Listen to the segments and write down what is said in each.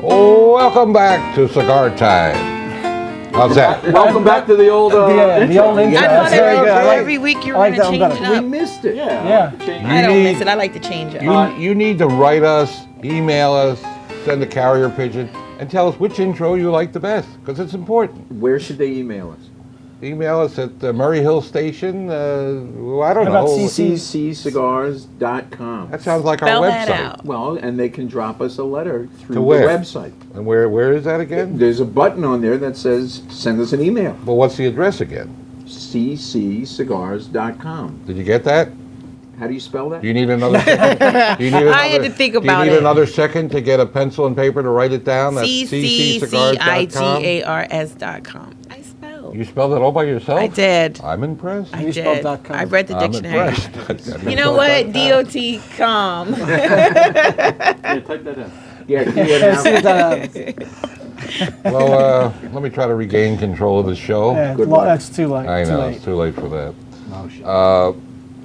Oh, welcome back to Cigar Time. How's that? Welcome back to the old intro. The old intro. I That's thought very good. every week you were going to change it We up. missed it. Yeah. I don't miss it. I like to change it. You need to write us, email us, send a carrier pigeon, and tell us which intro you like the best, because it's important. Where should they email us? Email us at Murray Hill Station. I don't How about know. cccigars.com. That sounds like Spell our that website. out. Well, and they can drop us a letter through To the where? website. And where is that again? There's a button on there that says send us an email. Well, what's the address again? cccigars.com. Did you get that? How do you spell that? Do you need another second? Do you need another, I had to think about Do you need it. another second to get a pencil and paper to write it down? That's cccigars.com. I spelled. You spelled it all by yourself? I did. I'm impressed. I You did. spelled .com. I read the I'm dictionary. impressed. You know what? DOT.com. Yeah, type that in. Yeah, Well, let me try to regain control of the show. Good luck. That's too late. I too know, late. it's too late for that. Oh, shit.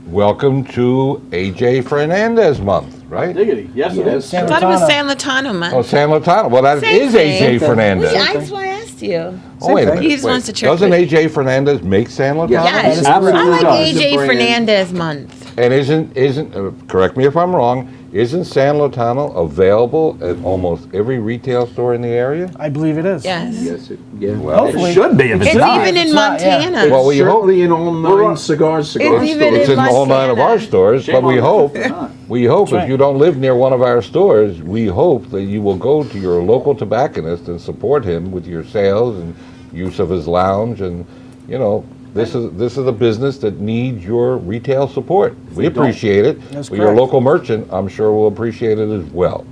Welcome to AJ Fernandez month, right? Diggity. Yes, it is. San I thought it was Latano. San Latano month. Oh, San Latano. Well, that Same is thing. AJ Fernandez. That's why I asked you. Oh, wait a thing. minute. He just wait. wants to trick Doesn't me. AJ Fernandez make San Latano? Yes, is I correct. like Absolutely does. AJ Brand. Fernandez month. And isn't correct me if I'm wrong, isn't San Latano available at almost every retail store in the area? I believe it is. Yes. Yes, Well, Hopefully. it should be if It's not. even in It's not, yeah. Montana. Well, we hope certainly in all 9 cigar It's stores. even it's in all 9 of our Montana. stores, but we hope, That's if right. you don't live near one of our stores, we hope that you will go to your local tobacconist and support him with your sales and use of his lounge. And, you know, this is a business that needs your retail support. We appreciate it. That's But your correct. local merchant, I'm sure, will appreciate it as well.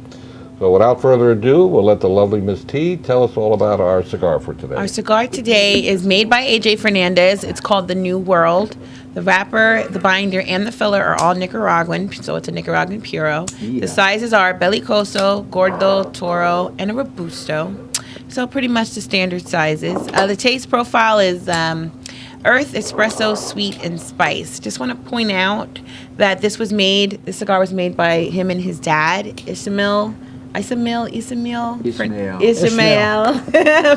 So without further ado, we'll let the lovely Miss T tell us all about our cigar for today. Our cigar today is made by AJ Fernandez. It's called The New World. The wrapper, the binder, and the filler are all Nicaraguan, so it's a Nicaraguan Puro. Yeah. The sizes are Belicoso, Gordo, Toro, and a Robusto. So pretty much the standard sizes. The taste profile is earth, espresso, sweet, and spice. Just want to point out that this cigar was made by him and his dad, Ismael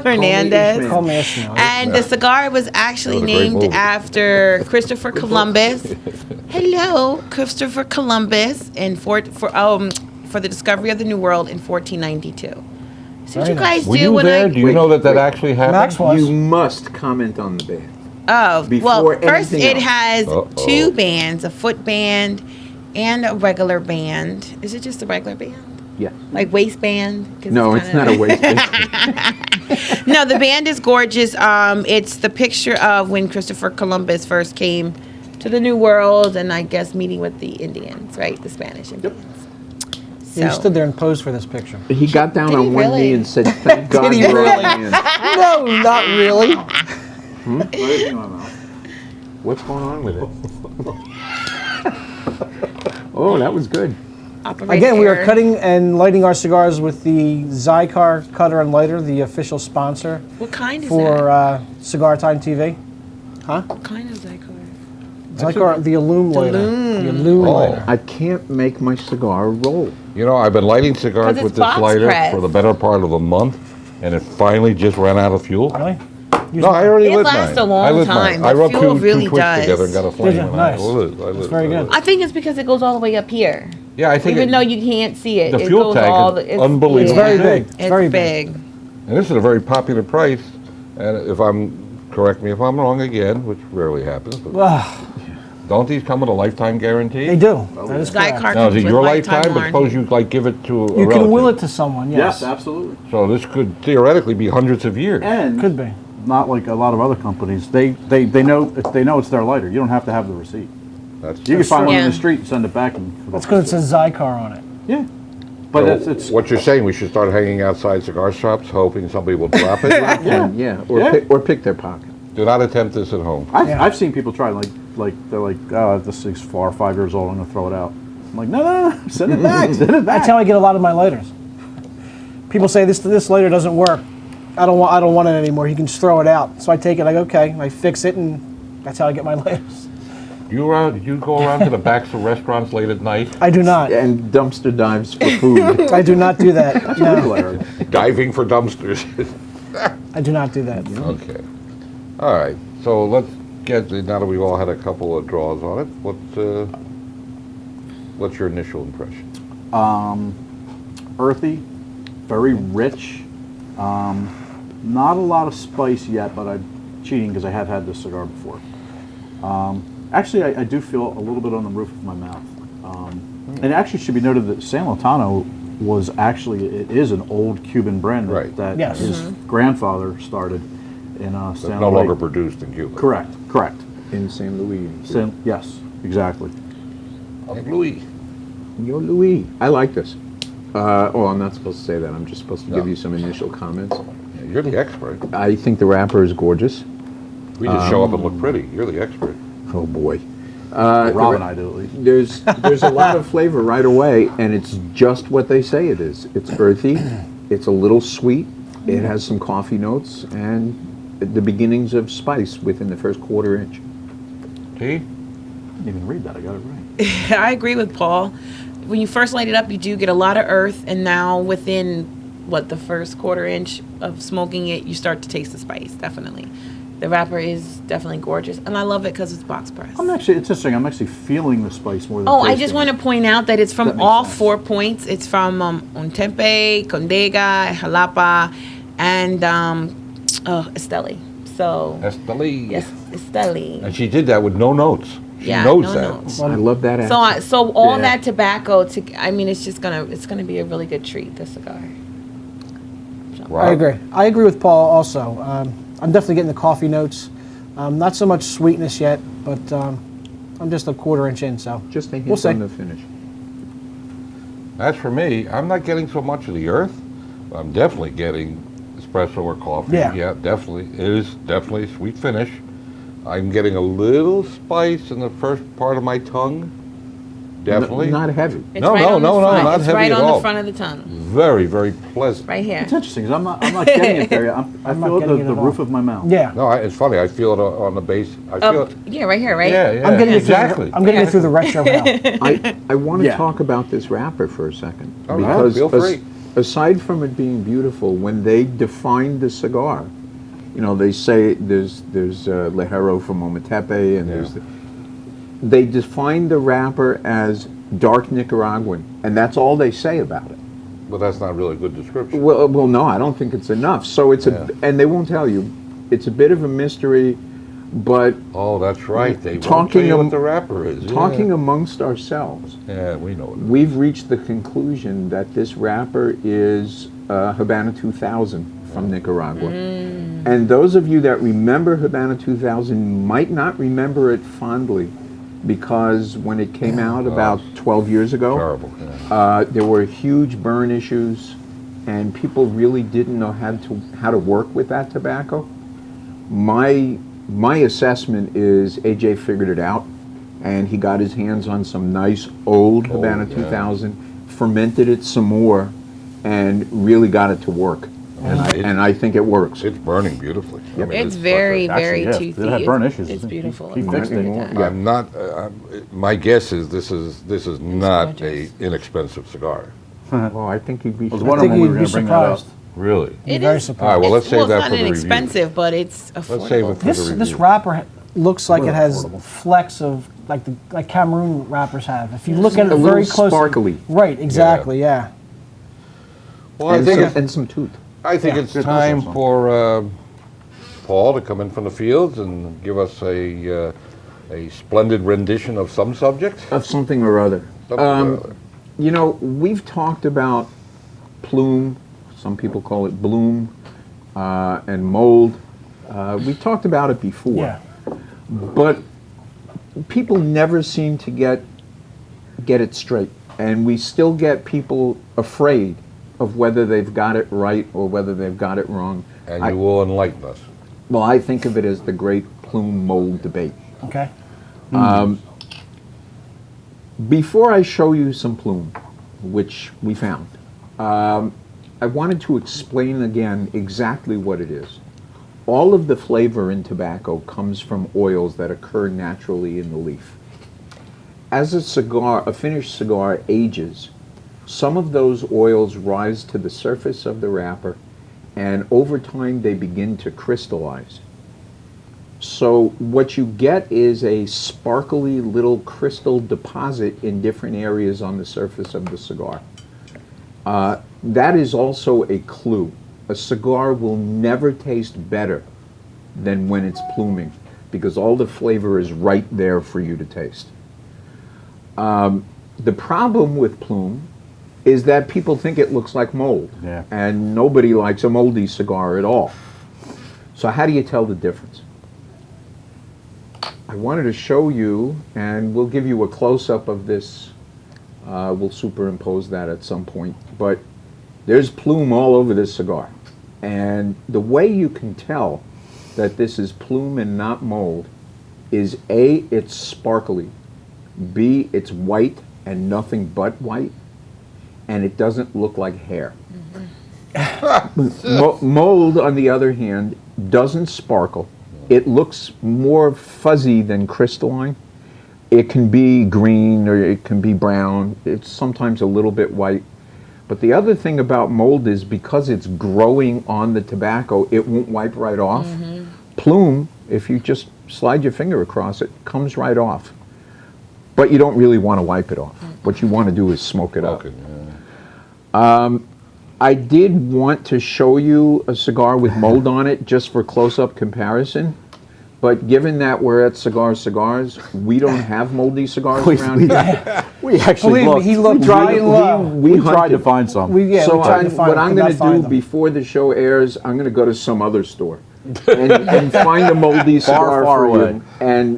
Fernandez. Call me Ishmael. And the cigar was actually That was a great named movie. after Christopher Columbus. Hello, Christopher Columbus, and for the discovery of the New World in 1492. So what Very you guys Were do you when there? Do you Wait, know that wait. actually happened? Max was. You must comment on the band. well, Before first anything it else. has Uh-oh. 2 bands, a foot band and a regular band. Is it just a regular band? Yeah. Like waistband? 'Cause No, it's not a waistband. No, the band is gorgeous. It's the picture of when Christopher Columbus first came to the New World, and I guess meeting with the Indians, right? The Spanish Indians. He stood there and posed for this picture. He got down Did he on one knee really? and said, "Thank God he you're a really? man." No, not really. What's going on with it? Oh, that was good. Again, we are cutting and lighting our cigars with the Cigar cutter and lighter, the official sponsor What kind is for that? Cigar Time TV. What kind of Cigar? Cigar, the Illume lighter. The Illume Oh. lighter. I can't make my cigar roll. You know, I've been lighting cigars 'Cause it's with this box lighter press. for the better part of a month, and it finally just ran out of fuel. Really? No, I already It lit lasts mine. a long I lit time. mine. I The rubbed fuel two really twigs does. together and got a flame. you? and Nice. I lit it. That's very good. I think it's because it goes all the way up here. Yeah, I think Even it- though you can't see it, the it fuel goes tank all is the, it's unbelievable. It's very big. It's very big. and this is a very popular price. And correct me if I'm wrong again, which rarely happens, but Ah, don't these come with a lifetime guarantee? they do. That is Guy correct. Car Now, is comes it with your lifetime lifetime? But warranty. suppose you give it to a You relative. can will it to someone, yes. absolutely. So this could theoretically be hundreds of years. And Could be. not like a lot of other companies. They know it's their lighter. You don't have to have the receipt. That's You can find one in Yeah. the street and send it back. That's because it says Cigar on it. Yeah, but So it's what you're saying, we should start hanging outside cigar shops, hoping somebody will drop it. Yeah. Or Yeah. pick their pocket. Do not attempt this at home. I've seen people try like they're like, oh, this thing's 4 or 5 years old. I'm gonna throw it out. I'm like, no, send it back. Send it back. That's how I get a lot of my lighters. People say this lighter doesn't work. I don't want it anymore. You can just throw it out. So I take it. I go, okay. I fix it, and that's how I get my lighters. You go around to the backs of restaurants late at night, I do not. And dumpster dives for food. I do not do that. No, Larry. diving for dumpsters. I do not do that. Okay. All right. So let's get, now that we've all had a couple of draws on it, what's your initial impression? Earthy, very rich. Not a lot of spice yet, but I'm cheating because I have had this cigar before. Actually, I do feel a little bit on the roof of my mouth. And it actually should be noted that San Lotano it is an old Cuban brand Right. that Yes. his grandfather started in That's San no Luis. longer produced in Cuba. Correct. In San Luis. Yes, exactly. Louis. Yo, Louis. I like this. I'm not supposed to say that. I'm just supposed to No. give you some initial comments. Yeah, you're the expert. I think the wrapper is gorgeous. We just show up and look pretty. You're the expert. Oh, boy. Rob and I do at least. There's a lot of flavor right away, and it's just what they say it is. It's earthy, it's a little sweet, it has some coffee notes, and the beginnings of spice within the first quarter inch. See? Didn't even read that. I got it right. I agree with Paul. When you first light it up, you do get a lot of earth, and now within the first quarter inch of smoking it, you start to taste the spice. Definitely, the wrapper is definitely gorgeous, and I love it because it's box pressed. It's interesting. I'm actually feeling the spice more than Oh, I tasting just want to it. point out that it's That from makes all sense. 4 points. It's from Ontempe, Condega, Jalapa, and Esteli. So Esteli. yes, Esteli. And she did that with no notes. She Yeah, knows no that. notes. I love that So, accent. so all Yeah. that tobacco, it's gonna be a really good treat. This cigar. Rob? I agree. I agree with Paul also. I'm definitely getting the coffee notes. Not so much sweetness yet, but I'm just a quarter inch in, so Just a hint we'll see. on the finish. As for me, I'm not getting so much of the earth. I'm definitely getting espresso or coffee. Yeah. Definitely. It is definitely a sweet finish. I'm getting a little spice in the first part of my tongue. Definitely. Not heavy. It's No, right no, on the no, no, front. not it's heavy right at on all. the front of the tongue, Very, very pleasant. right here. It's interesting because I'm not getting it there yet. I I'm not feel getting the it at all. roof of my mouth. Yeah. No, it's funny. I feel it on the base. I feel it. Yeah, right here, right? Yeah, yeah. I'm getting exactly. I'm getting it through the retro now. I want to Yeah. talk about this wrapper for a second. All right, feel free. Aside from it being beautiful, when they define the cigar, they say there's Lejero from Ometepe, and Yeah. they define the wrapper as dark Nicaraguan, and that's all they say about it. Well, that's not really a good description. Well, no, I don't think it's enough. So it's and they won't tell you. It's a bit of a mystery, but Oh, that's right. They won't tell Talking you am- what the wrapper is. talking amongst ourselves, Yeah, we know it. we've reached the conclusion that this wrapper is Habana 2000 from Nicaragua. And those of you that remember Habana 2000 might not remember it fondly, because when it came out about 12 years ago, Terrible. Yeah. there were huge burn issues, and people really didn't know how to work with that tobacco. My assessment is AJ figured it out, and he got his hands on some nice old Habana yeah. 2000, fermented it some more, and really got it to work. And I think it works. It's burning beautifully. I mean, It's very, Actually, very yeah, toothy. it had burn issues. It's beautiful. He fixed it. Yeah. Yeah. I'm not. My guess is this is not a gorgeous. inexpensive cigar. Well, I think he'd be. I was I wondering think when we were you'd be going to bring that up. surprised. Really? It very is. surprised. All right. Well, let's save Well, that it's for not the review. inexpensive, but it's affordable. Let's save it for the This review. wrapper looks like it has affordable. flecks of like Cameroon wrappers have. If you look at it A little very closely, sparkly. right? Exactly. Yeah. Well, I And think some tooth. it's It does time have some. for Paul to come in from the fields and give us a splendid rendition of some subject. Of something or other. Something or other. We've talked about plume, some people call it bloom, and mold. We've talked about it before. Yeah. But people never seem to get it straight. And we still get people afraid of whether they've got it right or whether they've got it wrong. And you will enlighten us. Well, I think of it as the great plume mold debate. Okay. Before I show you some plume, which we found, I wanted to explain again exactly what it is. All of the flavor in tobacco comes from oils that occur naturally in the leaf. as a finished cigar ages, some of those oils rise to the surface of the wrapper, and over time they begin to crystallize. So what you get is a sparkly little crystal deposit in different areas on the surface of the cigar. That is also a clue. A cigar will never taste better than when it's pluming, because all the flavor is right there for you to taste. The problem with Plume is that people think it looks like mold, and nobody likes a moldy cigar at all. So how do you tell the difference? I wanted to show you, and we'll give you a close-up of this. We'll superimpose that at some point, but there's Plume all over this cigar. And the way you can tell that this is Plume and not mold is A, it's sparkly, B, it's white and nothing but white, and it doesn't look like hair. Mold, on the other hand, doesn't sparkle. It looks more fuzzy than crystalline. It can be green or it can be brown. It's sometimes a little bit white. But the other thing about mold is because it's growing on the tobacco, it won't wipe right off. Plume, if you just slide your finger across it, comes right off. But you don't really want to wipe it off. What you want to do is smoke it up. I did want to show you a cigar with mold on it just for close-up comparison. But given that we're at Cigars, we don't have moldy cigars around here. We actually Believe me, he looked dry and low. We tried to find some. So tried to find what them, I'm could going not to find do them. before the show airs, I'm going to go to some other store and find a moldy cigar far for away. you,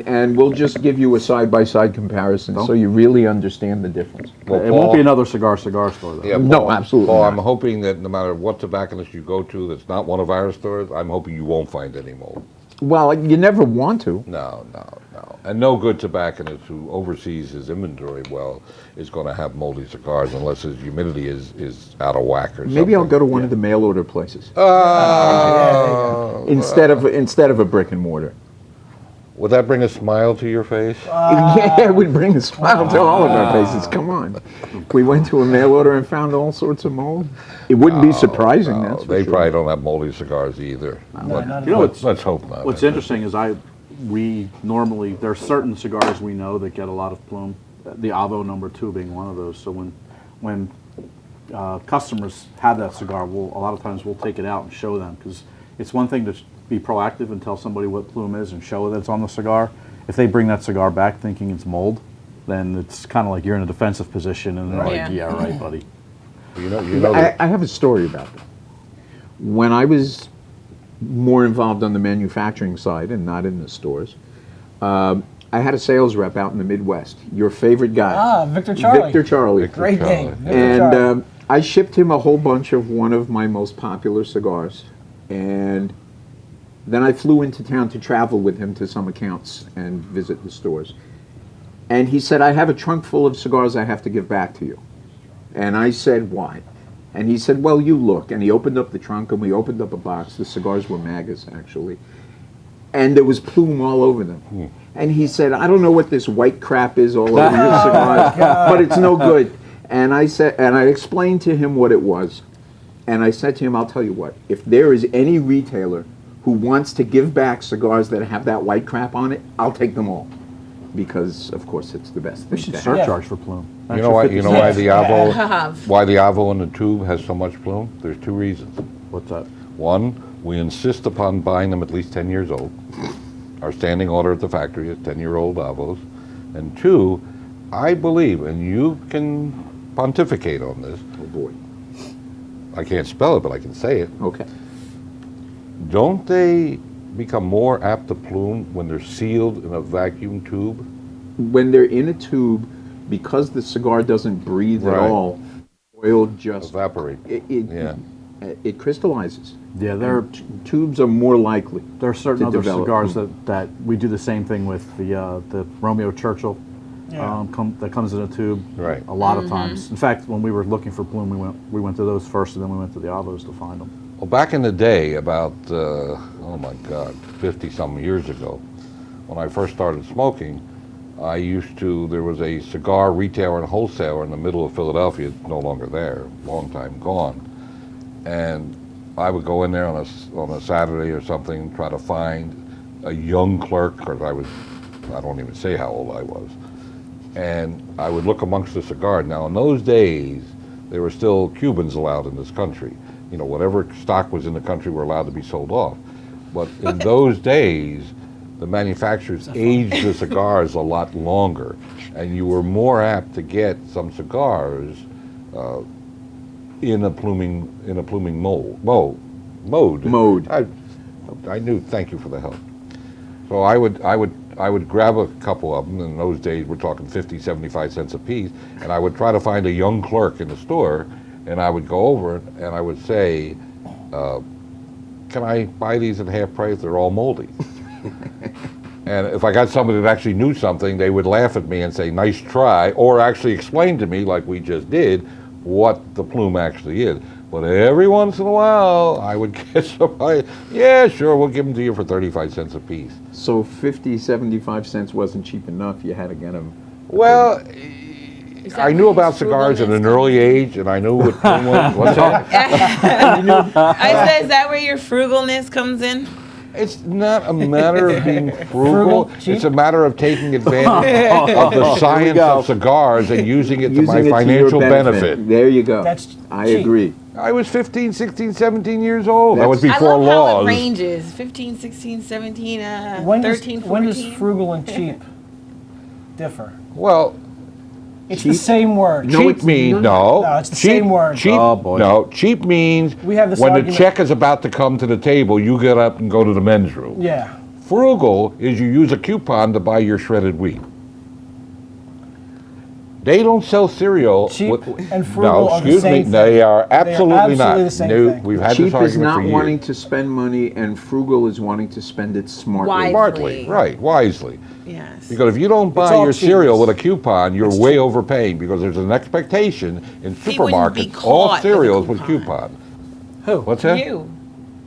and we'll just give you a side-by-side comparison so you really understand the difference. Well, It won't Paul- be another cigar store, though. Yeah, No, Paul, absolutely Paul, not. I'm hoping that no matter what tobacconist you go to that's not one of our stores, I'm hoping you won't find any mold. Well, you never want to. No. And no good tobacconist who oversees his inventory well is going to have moldy cigars unless his humidity is out of whack or something. Maybe I'll go to one of the mail order places Oh. instead of a brick and mortar. Would that bring a smile to your face? Yeah, it would bring a smile to all of our faces. Come on. We went to a mail order and found all sorts of mold. It wouldn't be surprising, No, that's for they sure. probably don't have moldy cigars either. But not at You know, let's hope not. What's interesting is we normally, there are certain cigars we know that get a lot of Plume, the Avo #2 being one of those. So when customers have that cigar, a lot of times we'll take it out and show them, because it's one thing to be proactive and tell somebody what Plume is and show that it's on the cigar. If they bring that cigar back thinking it's mold, then it's kind of like you're in a defensive position, and they're like, yeah, right, buddy. You know that- I have a story about that. When I was more involved on the manufacturing side and not in the stores, I had a sales rep out in the Midwest. Your favorite guy. Victor Charlie. Victor Charlie. Great name. Victor And Charlie. I shipped him a whole bunch of one of my most popular cigars. And then I flew into town to travel with him to some accounts and visit the stores. And he said, I have a trunk full of cigars I have to give back to you. And I said, why? And he said, well, you look. And he opened up the trunk, and we opened up a box. The cigars were Magas, actually. And there was Plume all over them. And he said, I don't know what this white crap is all over your cigars, but it's no good. And I said, and I explained to him what it was. And I said to him, I'll tell you what, if there is any retailer who wants to give back cigars that have that white crap on it, I'll take them all. Because, of course, it's the best We thing should to have. surcharge for Plume. You know why? You know why the Avo? Have. Why the Avo in the tube has so much Plume? There's two reasons. What's that? One, we insist upon buying them at least 10 years old. Our standing order at the factory is 10-year-old Avos. And two, I believe, and you can pontificate on this. Oh, boy. I can't spell it, but I can say it. Okay. Don't they become more apt to plume when they're sealed in a vacuum tube? When they're in a tube, because the cigar doesn't breathe at Right. all, oil just Evaporate. it crystallizes. Yeah, Tubes are more likely. there are certain to other develop. cigars that we do the same thing with. The Romeo Churchill that comes in a tube. Right. A lot of times. In fact, when we were looking for Plume, we went to those first, and then we went to the Avos to find them. Well, back in the day, about, oh my God, 50-some years ago, when I first started smoking, there was a cigar retailer and wholesaler in the middle of Philadelphia, no longer there, long time gone. And I would go in there on a Saturday or something, try to find a young clerk, because I don't even say how old I was. And I would look amongst the cigars. Now in those days, there were still Cubans allowed in this country. You know, whatever stock was in the country were allowed to be sold off. But in those days, the manufacturers aged the cigars a lot longer, and you were more apt to get some cigars in a pluming mode. I knew. Thank you for the help. So I would grab a couple of them. In those days, we're talking 50, 75 cents a piece, and I would try to find a young clerk in the store, and I would go over and I would say, "Can I buy these at half price? They're all moldy." And if I got somebody that actually knew something, they would laugh at me and say, "Nice try," or actually explain to me, like we just did, what the plume actually is. But every once in a while, I would get somebody, "Yeah, sure, we'll give them to you for 35 cents a piece." So 50, 75 cents wasn't cheap enough. You had to get them. Well, Is that I knew where about his cigars at frugalness an early age, and I knew what plume was. What's that? I said, is that where your frugalness comes in? It's not a matter of being frugal. cheap? It's a matter of taking advantage of the science go. of cigars and using it to my Using it to your financial benefit. There you go. That's I cheap. agree. I was 15, 16, 17 years old. That was That's- before I love how it laws. ranges. 15, 16, 17, When 13, 14. when does frugal and cheap differ? Well, It's Cheap? the same word. No, cheap it's means not. No, it's the cheap, same word. Cheap, Oh, boy. No, cheap means We have this when argument- the check is about to come to the table, you get up and go to the men's room. Yeah. Frugal is you use a coupon to buy your shredded wheat. They don't sell cereal. Cheap with- and frugal No, are the excuse me. same They thing. are absolutely absolutely not. the same No, thing. we've had Cheap this is argument not for years. wanting to spend money, and frugal is wanting to spend it smartly. Wise. Smartly, right? Wisely. Yes. Because if you don't buy all your cheap. cereal with a coupon, you're It's way cheap. overpaying because there's an expectation in He wouldn't be supermarkets, caught all with a cereals with coupon. coupon. Who? What's that? You.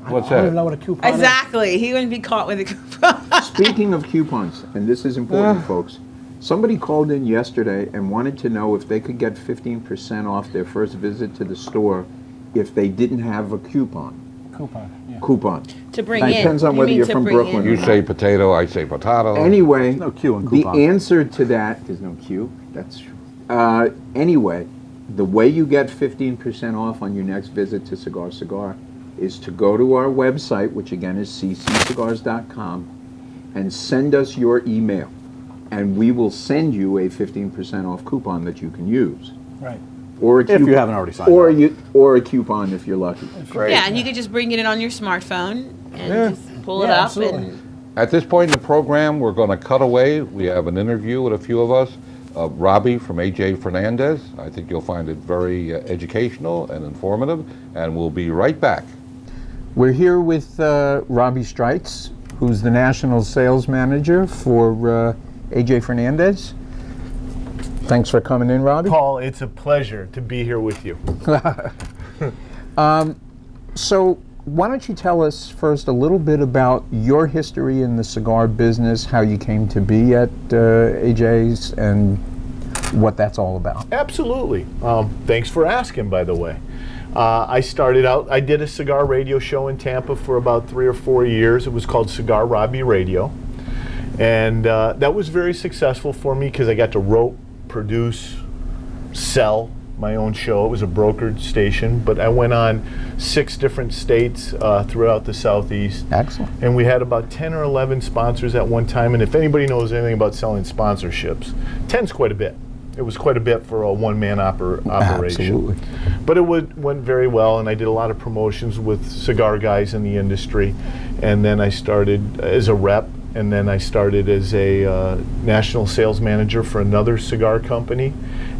What's I don't even that? know what a coupon is. Exactly. He wouldn't be caught with a coupon. Speaking of coupons, and this is important, folks. Somebody called in yesterday and wanted to know if they could get 15% off their first visit to the store if they didn't have a coupon. Coupon. To bring It in. depends on You whether mean you're to from bring Brooklyn in. You say potato, I say potato. Anyway, No Q in the coupon. answer to that, there's no Q, that's true. Anyway, the way you get 15% off on your next visit to Cigar is to go to our website, which again is cccigars.com, and send us your email. And we will send you a 15% off coupon that you can use. Right. Or a If you haven't already signed or up. or a coupon if you're lucky. Great. Yeah, and you could just bring it in on your smartphone and Yeah. just pull it Yeah, up. absolutely. And At this point in the program, we're going to cut away. We have an interview with a few of us. Robbie from AJ Fernandez. I think you'll find it very educational and informative, and we'll be right back. We're here with Robbie Streitz, who's the national sales manager for AJ Fernandez. Thanks for coming in, Robbie. Paul, it's a pleasure to be here with you. So why don't you tell us first a little bit about your history in the cigar business, how you came to be at AJ's, and what that's all about. Absolutely. Thanks for asking, by the way. I started out, I did a cigar radio show in Tampa for about 3 or 4 years. It was called Cigar Robbie Radio. And that was very successful for me because I got to wrote, produce, sell my own show. It was a brokered station, but I went on 6 different states throughout the Southeast. Excellent. And we had about 10 or 11 sponsors at one time. And if anybody knows anything about selling sponsorships, 10's quite a bit. It was quite a bit for a one-man operation. Absolutely. But it went very well, and I did a lot of promotions with cigar guys in the industry. And then I started as a rep, and then I started as a national sales manager for another cigar company.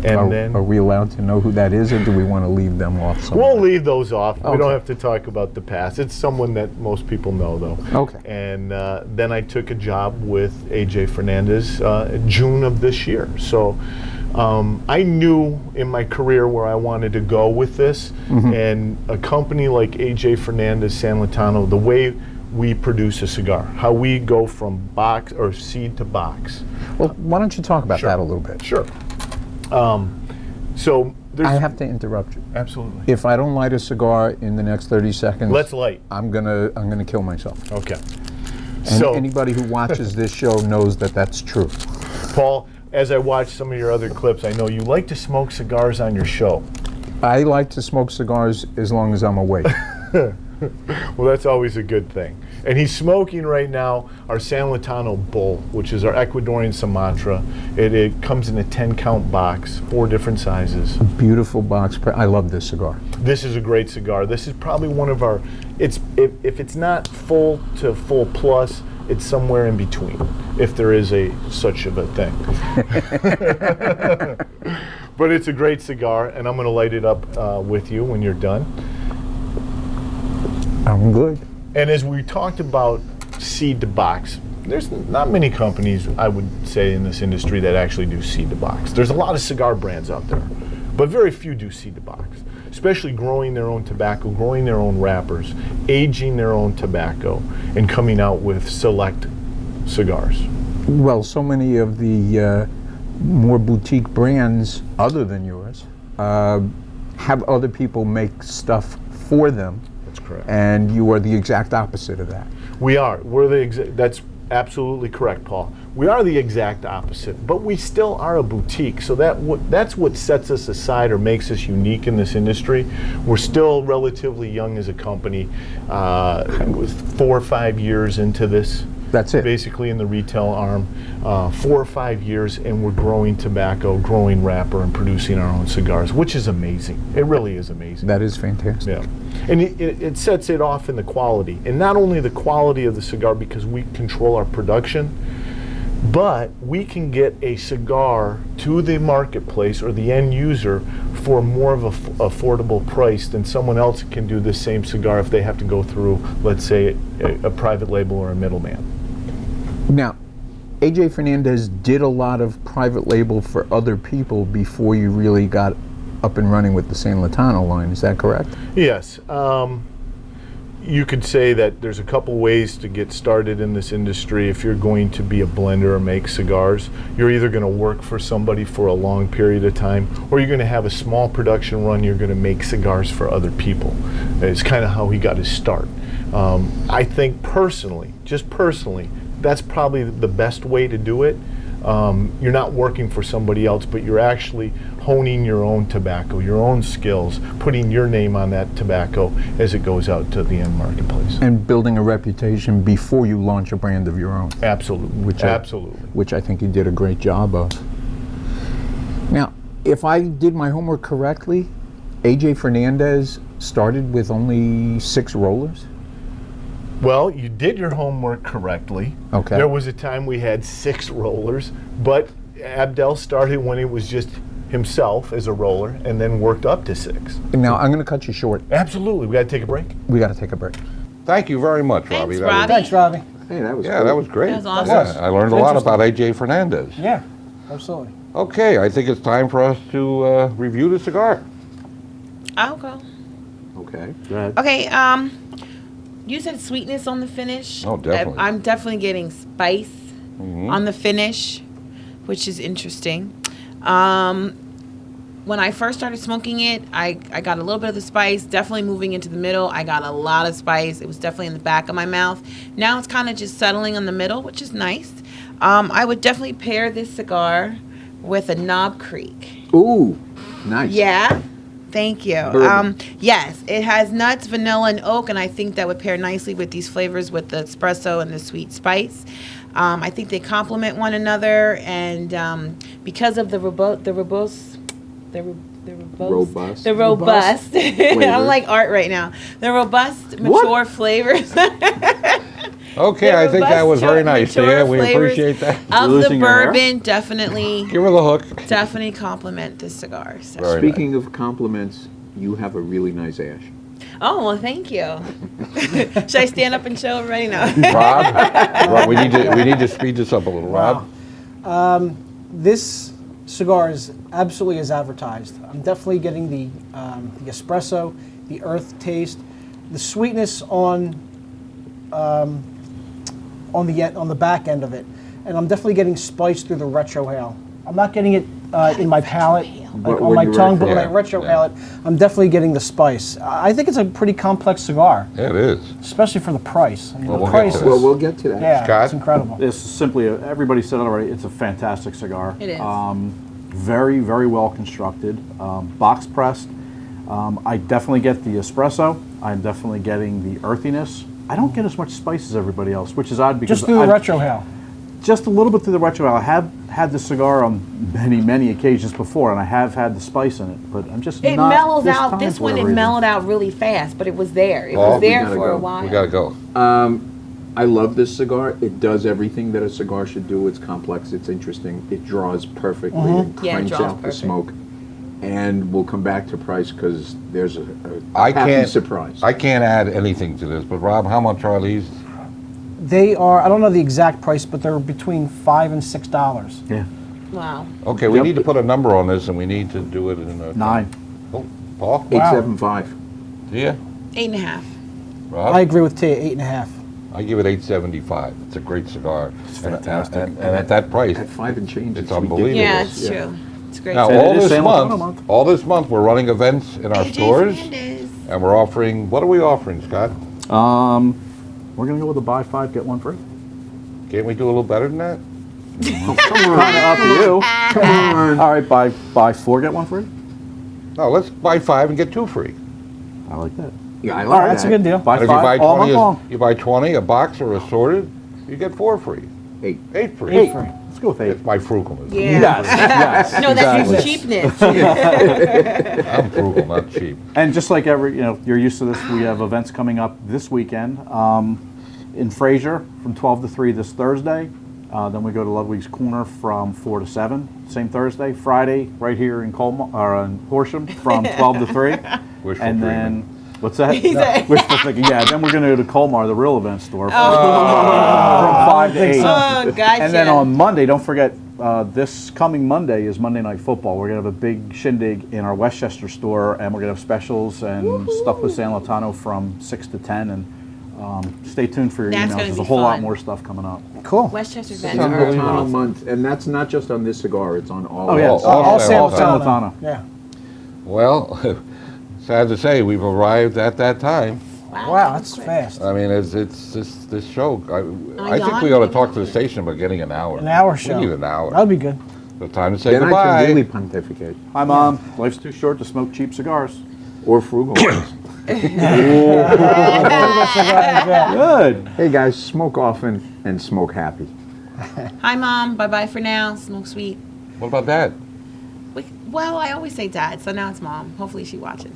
And then Are we allowed to know who that is, or do we want to leave them off somewhere? we'll leave those off. We Okay. don't have to talk about the past. It's someone that most people know, though. Okay. And then I took a job with AJ Fernandez June of this year. So I knew in my career where I wanted to go with this, and a company like AJ Fernandez San Latano, the way we produce a cigar, how we go from box or seed to box. Well, why don't you talk about Sure. that a little bit? Sure. So there's I have to interrupt you. absolutely. If I don't light a cigar in the next 30 seconds, Let's light. I'm gonna kill myself. Okay. And So anybody who watches this show knows that that's true. Paul, as I watch some of your other clips, I know you like to smoke cigars on your show. I like to smoke cigars as long as I'm awake. Well, that's always a good thing. And he's smoking right now our San Latano Bull, which is our Ecuadorian Sumatra. It comes in a 10-count box, 4 different sizes. Beautiful box. I love this cigar. This is a great cigar. This is probably one of our, if it's not full to full plus, it's somewhere in between, if there is such of a thing. But it's a great cigar, and I'm going to light it up with you when you're done. I'm good. And as we talked about seed to box, there's not many companies, I would say, in this industry that actually do seed to box. There's a lot of cigar brands out there, but very few do seed to box, especially growing their own tobacco, growing their own wrappers, aging their own tobacco, and coming out with select cigars. Well, so many of the more boutique brands, other than yours, have other people make stuff for them. That's correct. And you are the exact opposite of that. We are. That's absolutely correct, Paul. We are the exact opposite, but we still are a boutique. So that's what sets us aside or makes us unique in this industry. We're still relatively young as a company, with 4 or 5 years into this. That's it. Basically in the retail arm, 4 or 5 years, and we're growing tobacco, growing wrapper, and producing our own cigars, which is amazing. It really is amazing. That is fantastic. Yeah, and it sets it off in the quality, and not only the quality of the cigar because we control our production, but we can get a cigar to the marketplace or the end user for more of a affordable price than someone else can do the same cigar if they have to go through, let's say, a private label or a middleman. Now, AJ Fernandez did a lot of private label for other people before you really got up and running with the San Latano line. Is that correct? Yes. You could say that there's a couple ways to get started in this industry. If you're going to be a blender or make cigars, you're either going to work for somebody for a long period of time, or you're going to have a small production run. You're going to make cigars for other people. It's kind of how he got his start. I think personally, just personally, that's probably the best way to do it. You're not working for somebody else, but you're actually honing your own tobacco, your own skills, putting your name on that tobacco as it goes out to the end marketplace. And building a reputation before you launch a brand of your own. Absolutely. Absolutely. Which I think you did a great job of. Now, if I did my homework correctly, AJ Fernandez started with only 6 rollers? Well, you did your homework correctly. Okay. There was a time we had 6 rollers, but Abdel started when it was just himself as a roller and then worked up to 6. Now, I'm going to cut you short. Absolutely. We got to take a break. We got to take a break. Thank you very much, Robbie. Thanks, That was- Robbie. Thanks, Robbie. Hey, that was Yeah, cool. that was great. That was awesome. Yeah, I learned a lot about AJ Fernandez. Yeah, absolutely. Okay, I think it's time for us to review the cigar. I'll go. Okay. Go ahead. Okay, you said sweetness on the finish. Oh, definitely. I'm definitely getting spice Mhm. on the finish, which is interesting. When I first started smoking it, I got a little bit of the spice. Definitely moving into the middle, I got a lot of spice. It was definitely in the back of my mouth. Now it's kind of just settling in the middle, which is nice. I would definitely pair this cigar with a Knob Creek. Ooh, nice. Yeah. Thank you. Bourbon. Yes, it has nuts, vanilla, and oak, and I think that would pair nicely with these flavors with the espresso and the sweet spice. I think they complement one another, and because of the robust. I'm like art right now. The robust, mature flavors. Okay, The I think that was robust, very nice. mature Yeah, we flavors appreciate that. of You're the losing your hair? bourbon, definitely Give her the hook. complement this cigar. So. Very Speaking of compliments, you have a really nice ash. Oh, well, thank you. Should I stand up and show everybody now? Rob, we need to speed this up a little. Rob, This cigar is absolutely as advertised. I'm definitely getting the espresso, the earth taste, the sweetness on on the back end of it, and I'm definitely getting spice through the retrohale. I'm not getting it in my palate, like on my tongue, but when I retrohale it, I'm definitely getting the spice. I think it's a pretty complex cigar, Yeah, it is. especially for the price. I mean, Well, the we'll price get is, to Well, we'll get to that. yeah, Scott? it's incredible. It's simply, everybody said it already, it's a fantastic cigar. It is. Very, very well constructed, box pressed. I definitely get the espresso. I'm definitely getting the earthiness. I don't get as much spice as everybody else, which is odd because Just through the I've- retrohale. just a little bit through the retro. I have had the cigar on many, many occasions before, and I have had the spice in it, but I'm just It not mellows this out. time This for one, it whatever reason. mellowed out really fast, but it was there. It Paul, was we there gotta for a go. while. We gotta go. I love this cigar. It does everything that a cigar should do. It's complex. It's interesting. It draws perfectly and Yeah, it cranks draws out the perfect. smoke. And we'll come back to price because there's a I happy can't surprise. I can't add anything to this, but Rob, how much are these? They are, I don't know the exact price, but they're between $5 and $6. Yeah, Wow. Okay, we Yep. need to put a number on this, and we need to do it in a 9. Oh, Paul, 875. yeah, 8.5. Rob. I agree with Tia, 8.5. I give it 875. It's a great cigar. It's fantastic. And at that price, At 5 and change, It's ridiculous. unbelievable. Yeah, it's true. It's great. now And it all is this San Antonio month, all this month, we're running events in our AJ stores, Fernandez. and we're offering. What are we offering, Scott? We're gonna go with a buy 5 get 1 free. Can't we do a little better than that? Come on, Up to you. come on. All right, buy 4 get 1 free. No, let's buy 5 and get 2 free. I like that. Yeah, I All like right, That's a that. good deal. Buy And if you 5 buy all 20, month long. you buy 20 a box or assorted, you get 4 free. 8. 8 free. 8 free. Let's go with 8. It's my frugalness. Yeah. Yes. No, that's exactly. his cheapness. I'm frugal, not cheap. And just like you're used to this, we have events coming up this weekend in Fraser from 12 to 3 this Thursday. Then we go to Ludwig's Corner from 4 to 7, same Thursday. Friday, right here in Colmar, or in Horsham from 12 to 3. Wishful And dreaming. then, what's that? He's like- Wishful thinking, yeah. Then we're going to go to Colmar, the real event store, from 5 to 8. Oh, gotcha. And then on Monday, don't forget, this coming Monday is Monday Night Football. We're going to have a big shindig in our Westchester store, and we're going to have specials and stuff with San Lotano from 6 to 10. And stay tuned for your That's emails. gonna There's be a whole lot fun. more stuff coming up. Cool. Westchester San events are Lotano awesome. month, and that's not just on this cigar. It's on all. Oh, yeah. All San San Lotano. Lotano. Yeah. Well, sad to say, we've arrived at that time. Wow, that's fast. I mean, it's this show. I think yawn. we ought to talk to the station about getting an hour. An hour show. We need an hour. That'd be good. The time to say Then I goodbye. can really pontificate. Hi, Mom. Life's too short to smoke cheap cigars. Or frugal ones. Good. Hey guys, smoke often and smoke happy. Hi, Mom. Bye-bye for now. Smoke sweet. What about that? Well, I always say Dad, so now it's Mom. Hopefully she watches.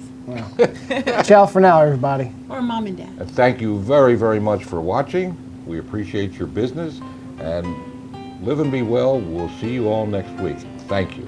Ciao for now, everybody. Or Mom and Dad. And thank you very, very much for watching. We appreciate your business. And live and be well. We'll see you all next week. Thank you.